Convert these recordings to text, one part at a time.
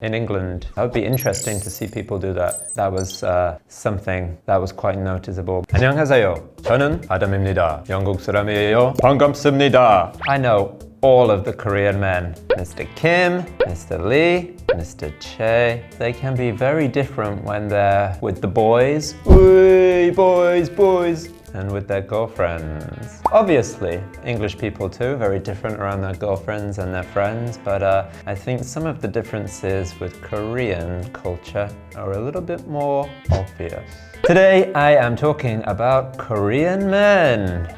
In England, that would be interesting to see people do that. That was something that was quite noticeable. 안녕하세요. 저는 아담입니다. 영국 사람이에요. 반갑습니다. I know all of the Korean men. Mr. Kim, Mr. Lee, Mr. Che. They can be very different when they're with the boys. Oi, boys, boys. And with their girlfriends. Obviously, English people too, very different around their girlfriends and their friends, but I think some of the differences with Korean culture are a little bit more obvious. Today, I am talking about Korean men.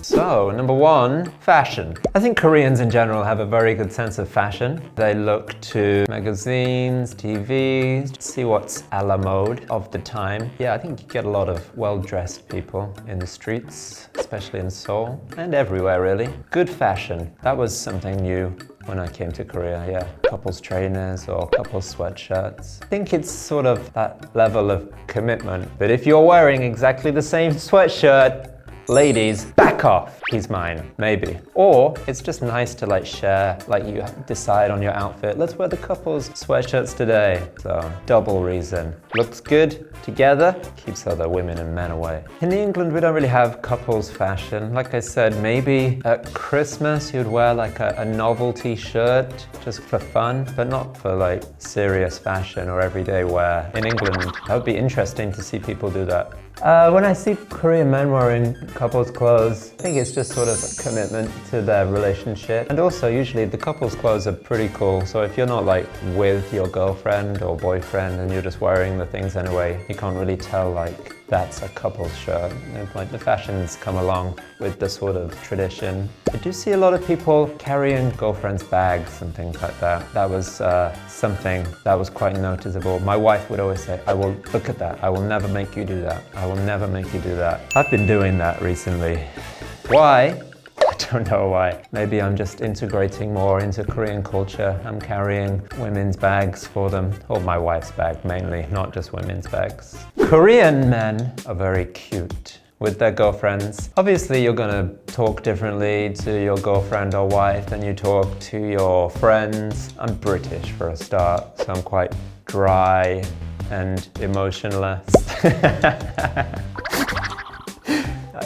So, number one, fashion. I think Koreans in general have a very good sense of fashion. They look to magazines, TVs, see what's a la mode of the time. Yeah, I think you get a lot of well-dressed people in the streets, especially in Seoul, and everywhere really. Good fashion. That was something new when I came to Korea, yeah. Couples trainers or couples sweatshirts. I think it's sort of that level of commitment. But if you're wearing exactly the same sweatshirt, ladies, back off. He's mine, maybe. Or it's just nice to share, you decide on your outfit. Let's wear the couple's sweatshirts today. So, double reason. Looks good together, keeps other women and men away. In England, we don't really have couples fashion. Like I said, maybe at Christmas you'd wear a novelty shirt just for fun, but not for serious fashion or everyday wear. In England, that would be interesting to see people do that. When I see Korean men wearing couples clothes, I think it's just sort of a commitment to their relationship. And also, usually the couples clothes are pretty cool. So if you're not with your girlfriend or boyfriend and you're just wearing the things anyway, you can't really tell that's a couple's shirt. The fashions come along with the sort of tradition. I do see a lot of people carrying girlfriends' bags and things like that. That was something that was quite noticeable. My wife would always say, I will look at that. I will never make you do that. I will never make you do that. I've been doing that recently. Why? I don't know why. Maybe I'm just integrating more into Korean culture. I'm carrying women's bags for them, or my wife's bag mainly, not just women's bags. Korean men are very cute with their girlfriends. Obviously, you're gonna talk differently to your girlfriend or wife than you talk to your friends. I'm British for a start, so I'm quite dry and emotionless.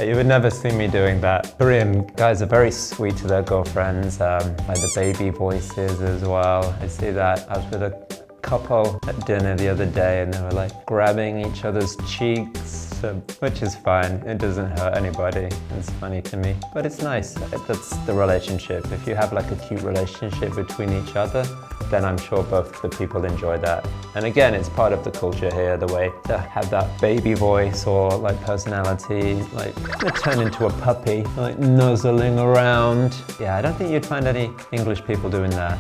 You would never see me doing that. Korean guys are very sweet to their girlfriends, the baby voices as well. I see that. I was with a couple at dinner the other day and they were grabbing each other's cheeks, which is fine. It doesn't hurt anybody. It's funny to me, but it's nice. That's the relationship. If you have a cute relationship between each other, then I'm sure both the people enjoy that. And again, it's part of the culture here, the way to have that baby voice or personality, turn into a puppy, nuzzling around. Yeah, I don't think you'd find any English people doing that.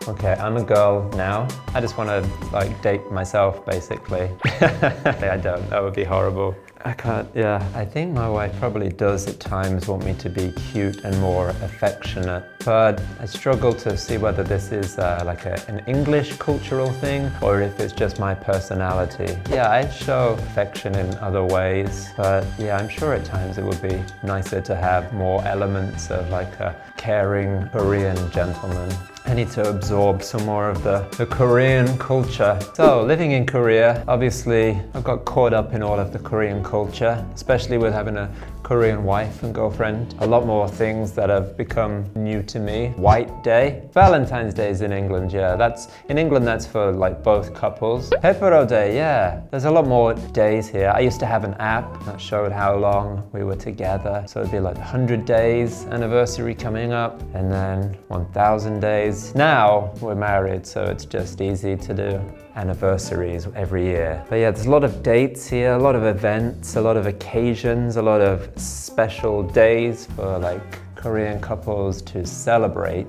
Okay, I'm a girl now. I just want to date myself, basically. I don't, that would be horrible. I can't, yeah. I think my wife probably does at times want me to be cute and more affectionate, but I struggle to see whether this is an English cultural thing or if it's just my personality. Yeah, I show affection in other ways, but yeah, I'm sure at times it would be nicer to have more elements of a caring Korean gentleman. I need to absorb some more of the Korean culture. So, living in Korea, obviously, I got caught up in all of the Korean culture, especially with having a Korean wife and girlfriend. A lot more things that have become new to me. White Day. Valentine's Day is in England, yeah. In England, that's for both couples. Hetero Day, yeah. There's a lot more days here. I used to have an app that showed how long we were together. So it'd be 100 days anniversary coming up, and then 1,000 days. Now we're married, so it's just easy to do anniversaries every year. But yeah, there's a lot of dates here, a lot of events, a lot of occasions, a lot of special days for Korean couples to celebrate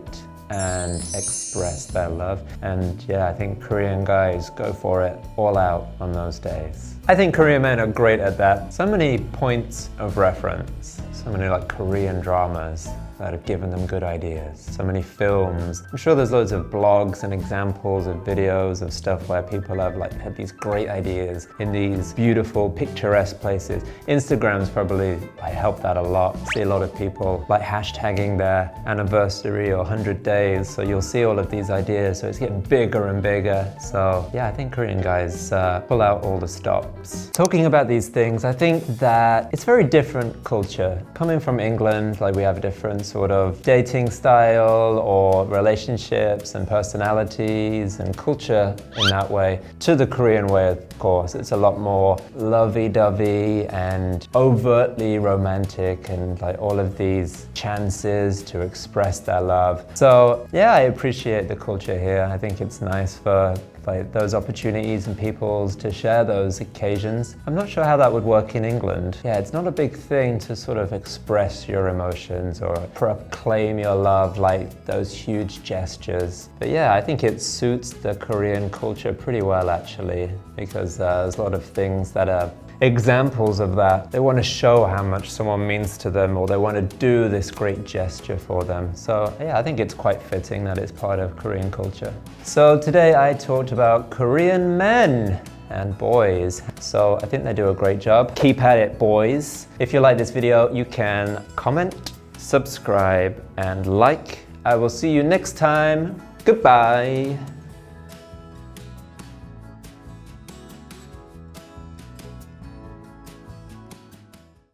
and express their love. And yeah, I think Korean guys go for it all out on those days. I think Korean men are great at that. So many points of reference, so many Korean dramas. that have given them good ideas. So many films. I'm sure there's loads of blogs and examples of videos of stuff where people have like had these great ideas in these beautiful, picturesque places. Instagram's probably helped that a lot. I see a lot of people like hashtagging their anniversary or 100 days. So you'll see all of these ideas. So it's getting bigger and bigger. So yeah, I think Korean guys pull out all the stops. Talking about these things, I think that it's very different culture. Coming from England, like we have a different sort of dating style or relationships and personalities and culture in that way to the Korean way, of course. It's a lot more lovey-dovey and overtly romantic and like all of these chances to express their love. So yeah, I appreciate the culture here. I think it's nice for like those opportunities and peoples to share those occasions. I'm not sure how that would work in England. Yeah, it's not a big thing to sort of express your emotions or proclaim your love like those huge gestures. But yeah, I think it suits the Korean culture pretty well actually, because there's a lot of things that are examples of that. They want to show how much someone means to them, or they want to do this great gesture for them. So yeah, I think it's quite fitting that it's part of Korean culture. So today I talked about Korean men and boys. So I think they do a great job. Keep at it, boys. If you like this video, you can comment, subscribe, and like. I will see you next time. Goodbye.